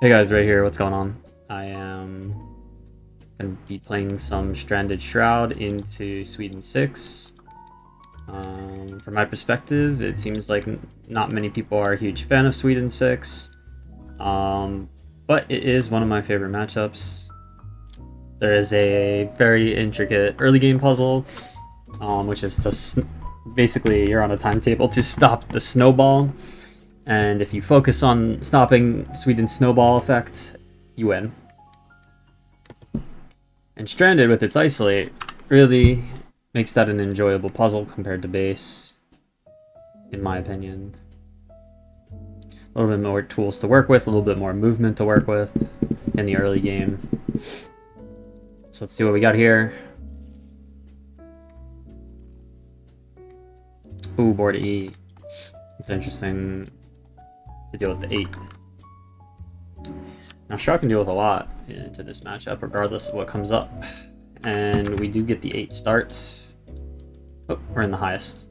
Hey guys, right here, what's going on? I am going to be playing some Stranded Shroud into Sweden 6. From my perspective, it seems like not many people are a huge fan of Sweden 6, but it is one of my favorite matchups. There is a very intricate early game puzzle, which is to basically you're on a timetable to stop the snowball. And if you focus on stopping Sweden's snowball effect, you win. And Stranded, with its isolate, really makes that an enjoyable puzzle compared to base, in my opinion. A little bit more tools to work with, a little bit more movement to work with in the early game. So let's see what we got here. Ooh, board E. It's interesting to deal with the 8. Now Shroud can deal with a lot into this matchup regardless of what comes up. And we do get the 8 start. Oh, we're in the highest.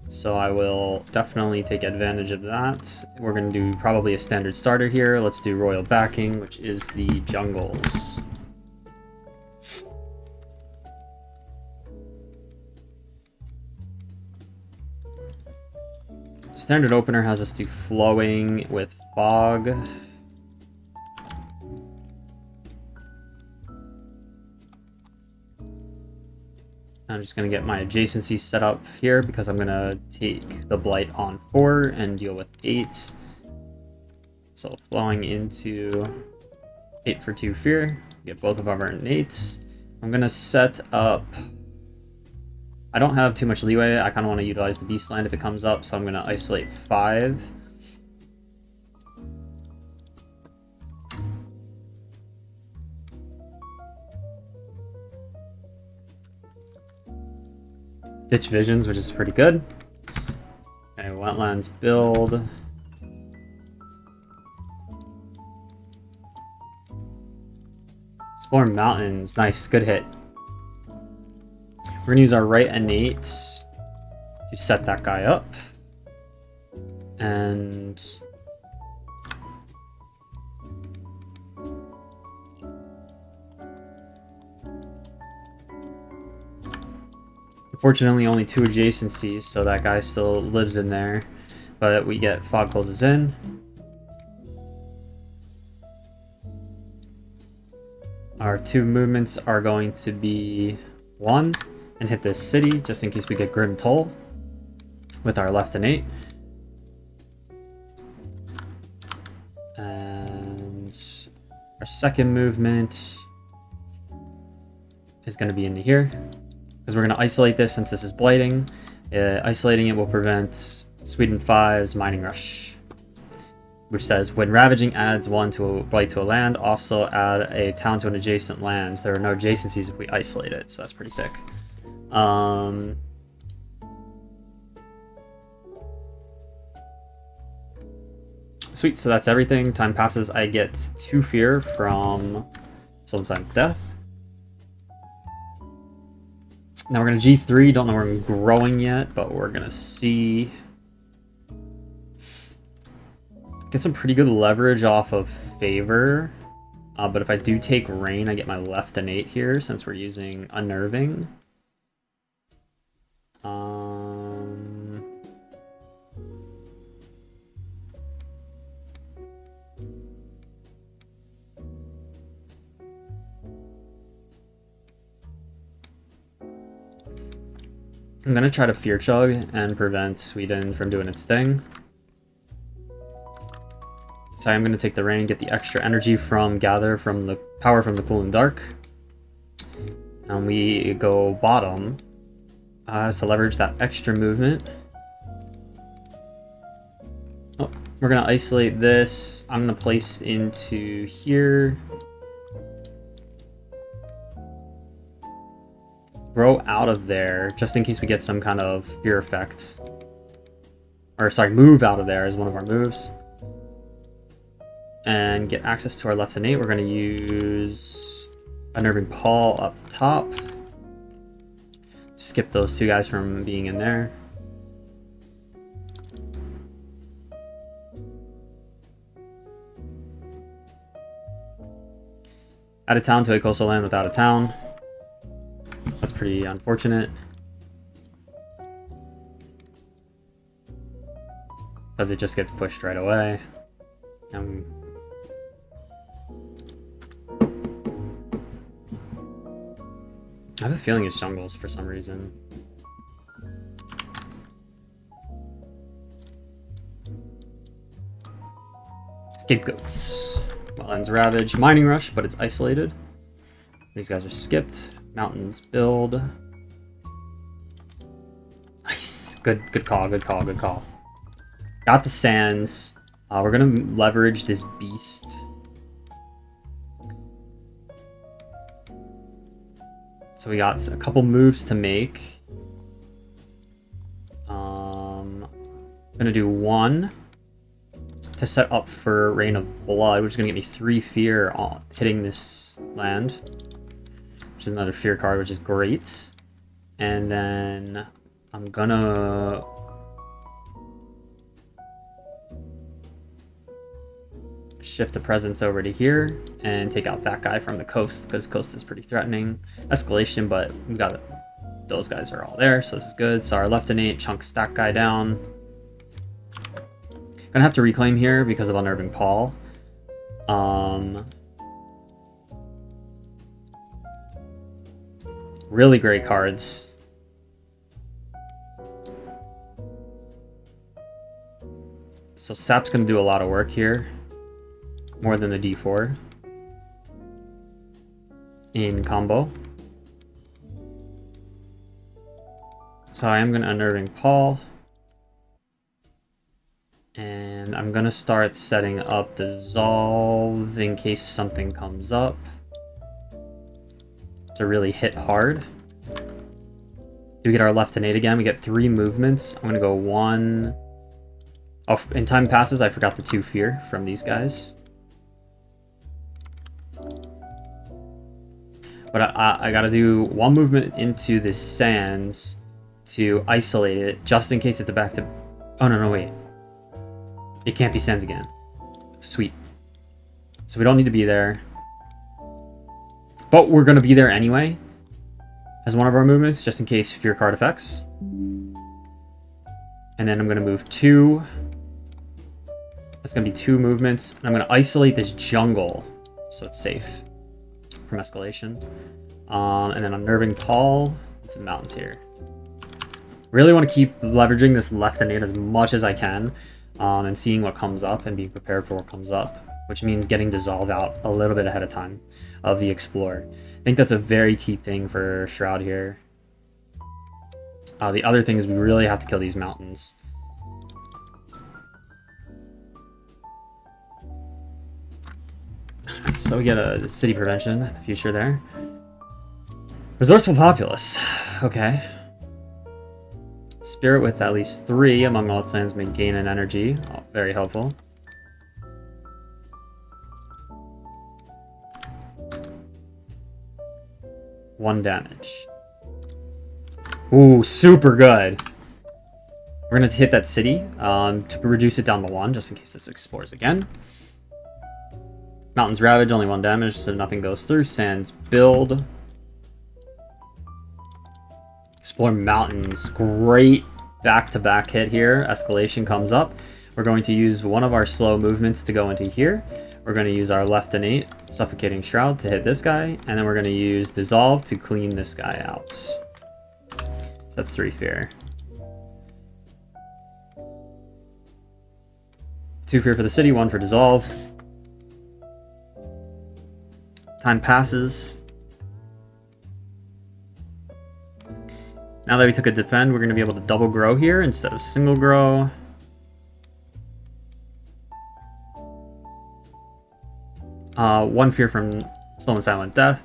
So I will definitely take advantage of that. We're going to do probably a standard starter here. Let's do Royal Backing, which is the jungles. Standard opener has us do Flowing with Fog. I'm just going to get my adjacency set up here because I'm going to take the Blight on 4 and deal with 8. So Flowing into 8 for 2 Fear. Get both of our innates. I'm going to set up... I don't have too much leeway. I kind of want to utilize the Beastland if it comes up, so I'm going to isolate 5. Ditch Visions, which is pretty good. Okay, Wetlands build. Explore Mountains. Nice, good hit. We're going to use our right innate to set that guy up. And unfortunately only 2 adjacencies, so that guy still lives in there. But we get Fog Closes in. Our 2 movements are going to be 1 and hit this city, just in case we get Grim Toll with our left innate. And our second movement is going to be into here, because we're going to isolate this since this is blighting. Isolating it will prevent Sweden 5's Mining Rush, which says when ravaging adds 1 to a blight to a land, also add a town to an adjacent land. There are no adjacencies if we isolate it, so that's pretty sick. Sweet, so that's everything. Time passes, I get 2 fear from Soul Sign of Death. Now we're going to G3, don't know where I'm growing yet, but we're going to see... Get some pretty good leverage off of Favor. But if I do take Rain, I get my left innate here, since we're using Unnerving. I'm going to try to Fear Chug and prevent Sweden from doing its thing. So I'm going to take the Rain, get the extra energy from Gather from the power from the Cool and Dark. And we go bottom to leverage that extra movement. Oh, we're going to isolate this. I'm going to place into here. Grow out of there, just in case we get some kind of fear effect. Or sorry, move out of there is one of our moves. And get access to our left innate. We're going to use Unnerving Paw up top. Skip those 2 guys from being in there. Out of town to a coastal land without a town. That's pretty unfortunate. Because it just gets pushed right away. I have a feeling it's jungles for some reason. Scapegoats. Wetlands Ravage. Mining Rush, but it's isolated. These guys are skipped. Mountains build. Nice. Good call, good call, good call. Got the sands. We're gonna leverage this beast. So we got a couple moves to make. Gonna do one to set up for Rain of Blood, which is gonna get me 3 fear on hitting this land, which is another fear card, which is great. And then I'm gonna shift the presence over to here and take out that guy from the coast, because coast is pretty threatening. Escalation, but we got it. Those guys are all there, so this is good. So our left innate chunks that guy down. Gonna have to reclaim here because of Unnerving Paul. Really great cards. So Sap's gonna do a lot of work here. More than the D4 in combo. So I am going to Unnerving Paul. And I'm going to start setting up Dissolve in case something comes up to really hit hard. Do we get our left innate again? We get 3 movements. I'm going to go 1. Oh, in time passes, I forgot the 2 fear from these guys. But I gotta do 1 movement into this sands to isolate it, just in case it's a back to... Oh, no, wait. It can't be sands again. Sweet. So we don't need to be there. But we're gonna be there anyway, as one of our movements, just in case fear card effects. And then I'm gonna move 2. That's gonna be 2 movements. And I'm gonna isolate this jungle, so it's safe from escalation. And then Unnerving Paul to the mountains here. Really want to keep leveraging this left innate as much as I can, and seeing what comes up and being prepared for what comes up, which means getting Dissolve out a little bit ahead of time of the Explorer. I think that's a very key thing for Shroud here. The other thing is we really have to kill these mountains. So we get a city prevention in the future there. Resourceful populace. Okay. Spirit with at least 3 among all its lands may gain an energy. Oh, very helpful. One damage. Ooh, super good. We're going to hit that city to reduce it down to 1, just in case this explores again. Mountains Ravage, only 1 damage, so nothing goes through. Sands build. Explore Mountains. Great back-to-back hit here. Escalation comes up. We're going to use one of our slow movements to go into here. We're going to use our left innate, Suffocating Shroud, to hit this guy. And then we're going to use Dissolve to clean this guy out. So that's 3 fear. 2 fear for the city, 1 for Dissolve. Time passes. Now that we took a defend, we're going to be able to double grow here instead of single grow. One fear from Slow and Silent Death.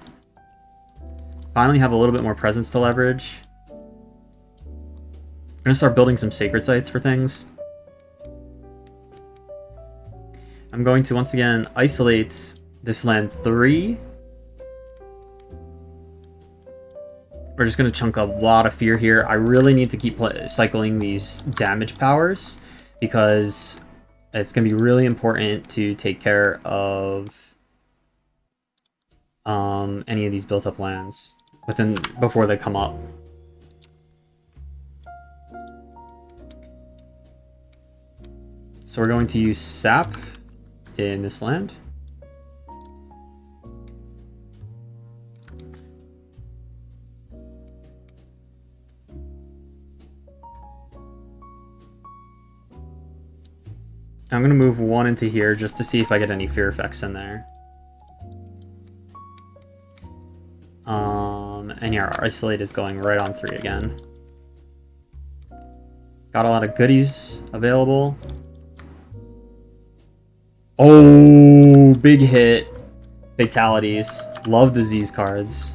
Finally have a little bit more presence to leverage. I'm going to start building some sacred sites for things. I'm going to once again isolate this land 3. We're just going to chunk a lot of fear here. I really need to keep cycling these damage powers because it's going to be really important to take care of any of these built up lands before they come up. So we're going to use sap in this land. I'm going to move one into here just to see if I get any fear effects in there. And yeah, our isolate is going right on 3 again. Got a lot of goodies available. Oh, big hit. Fatalities. Love disease cards.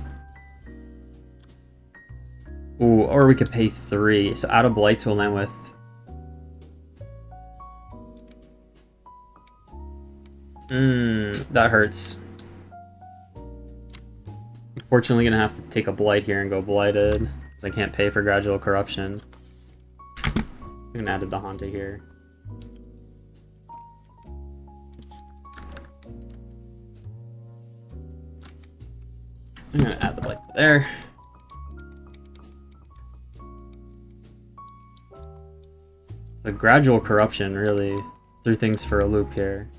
Ooh, or we could pay 3. So add a blight to a land with... that hurts. Unfortunately, gonna have to take a blight here and go blighted, because I can't pay for gradual corruption. I'm gonna add the Hanta here. I'm gonna add the blight there. The gradual corruption really threw things for a loop here.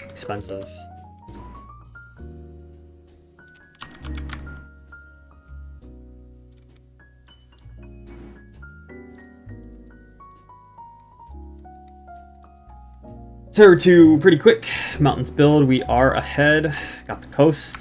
Expensive. Turn 2 pretty quick. Mountains build. We are ahead. Got the coast.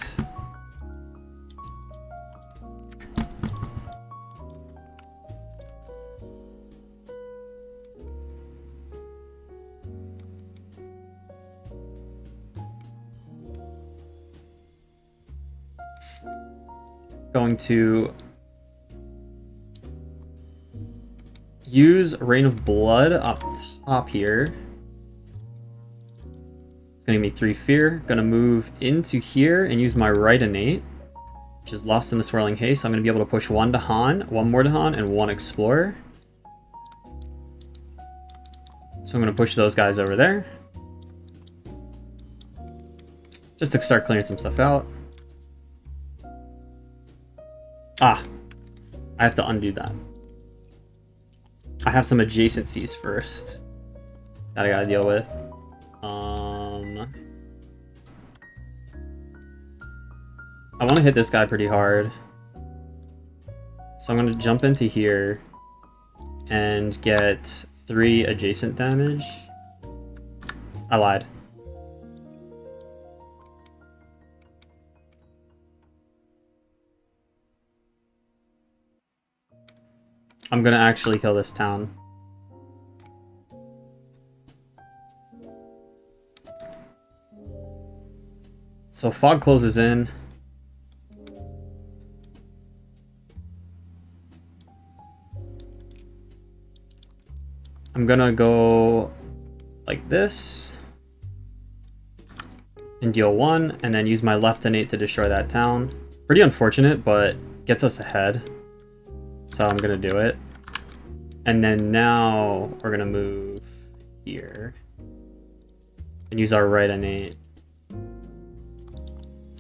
Going to use Rain of Blood up top here. Gonna give me 3 fear. Gonna move into here and use my right innate, which is lost in the swirling haze. So I'm gonna be able to push 1 Dahan, 1 more Dahan, and 1 explorer. So I'm gonna push those guys over there, just to start clearing some stuff out. Ah, I have to undo that. I have some adjacencies first that I gotta deal with. I want to hit this guy pretty hard. So I'm going to jump into here and get 3 adjacent damage. I lied. I'm going to actually kill this town. So fog closes in. I'm gonna go like this and deal 1, and then use my left innate to destroy that town. Pretty unfortunate, but gets us ahead. So I'm gonna do it. And then now we're gonna move here and use our right innate.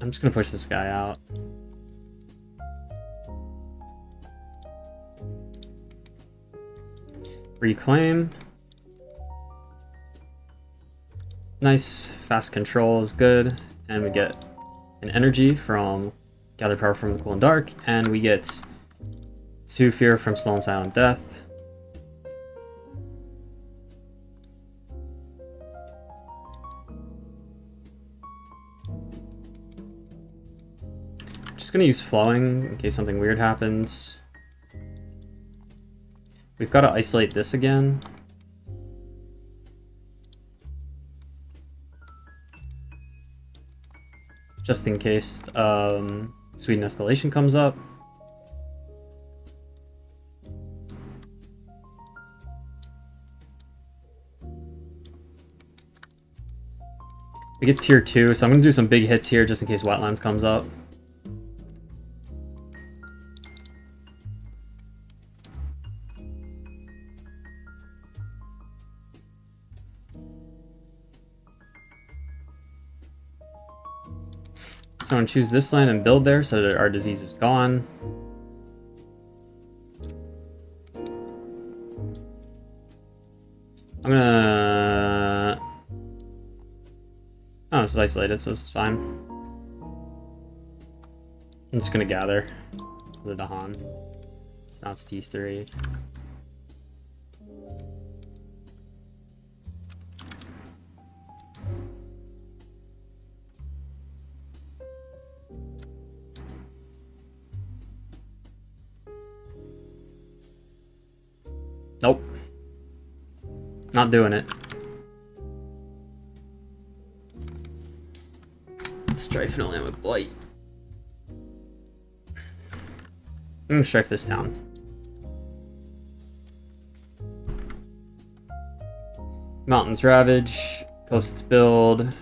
I'm just gonna push this guy out. Reclaim. Nice, fast control is good, and we get an energy from Gather Power from the Cool and Dark, and we get 2 fear from Slow and Silent Death. Just gonna use Flowing in case something weird happens. We've got to isolate this again. Just in case Sweden Escalation comes up. We get tier 2, so I'm going to do some big hits here just in case Wetlands comes up. I'm going to choose this land and build there so that our disease is gone. I'm gonna... Oh, it's isolated, so it's fine. I'm just gonna gather the Dahan. So now it's T3. Nope. Not doing it. Strife and land with Blight. I'm gonna strife this down. Mountains Ravage, Coasts Build,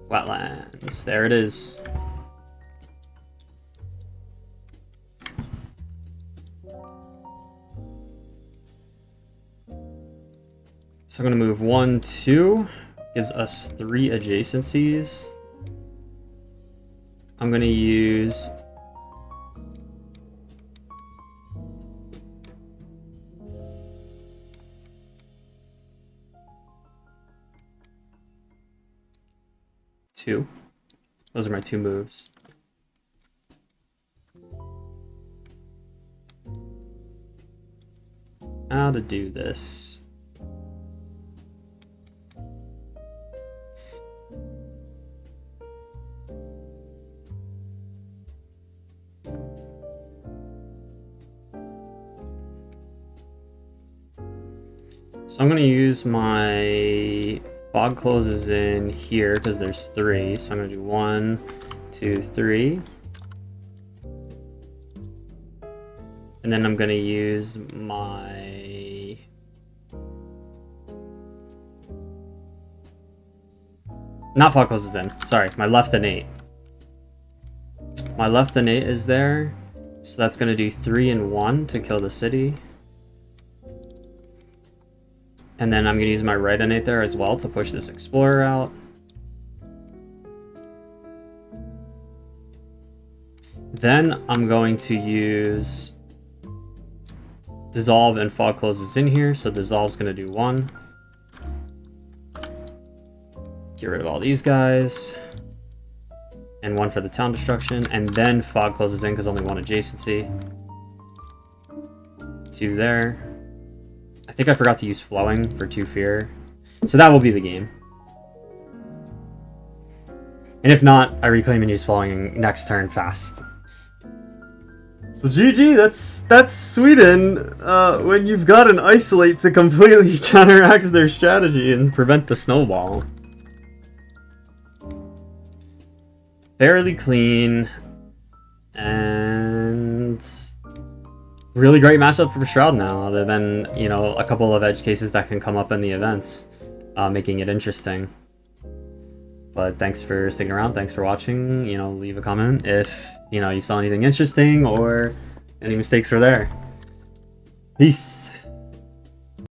Wetlands. There it is. So I'm going to move 1, 2. Gives us 3 adjacencies. I'm going to use... two. Those are my 2 moves. How to do this. So I'm going to use my fog closes in here because there's 3. So I'm going to do 1, 2, 3. And then I'm going to use my... Not fog closes in. Sorry, my left innate. My left innate is there. So that's going to do 3 and 1 to kill the city. And then I'm going to use my right innate there as well to push this explorer out. Then I'm going to use Dissolve and Fog Closes in here. So Dissolve's going to do 1. Get rid of all these guys. And 1 for the town destruction. And then Fog Closes in because only 1 adjacency. 2 there. I think I forgot to use Flowing for 2 fear. So that will be the game. And if not, I reclaim and use Flowing next turn fast. So GG, that's Sweden when you've got an Isolate to completely counteract their strategy and prevent the snowball. Fairly clean. And... really great matchup for Shroud now, other than, you know, a couple of edge cases that can come up in the events, making it interesting. But thanks for sticking around, thanks for watching, you know, leave a comment if, you know, you saw anything interesting or any mistakes were there. Peace!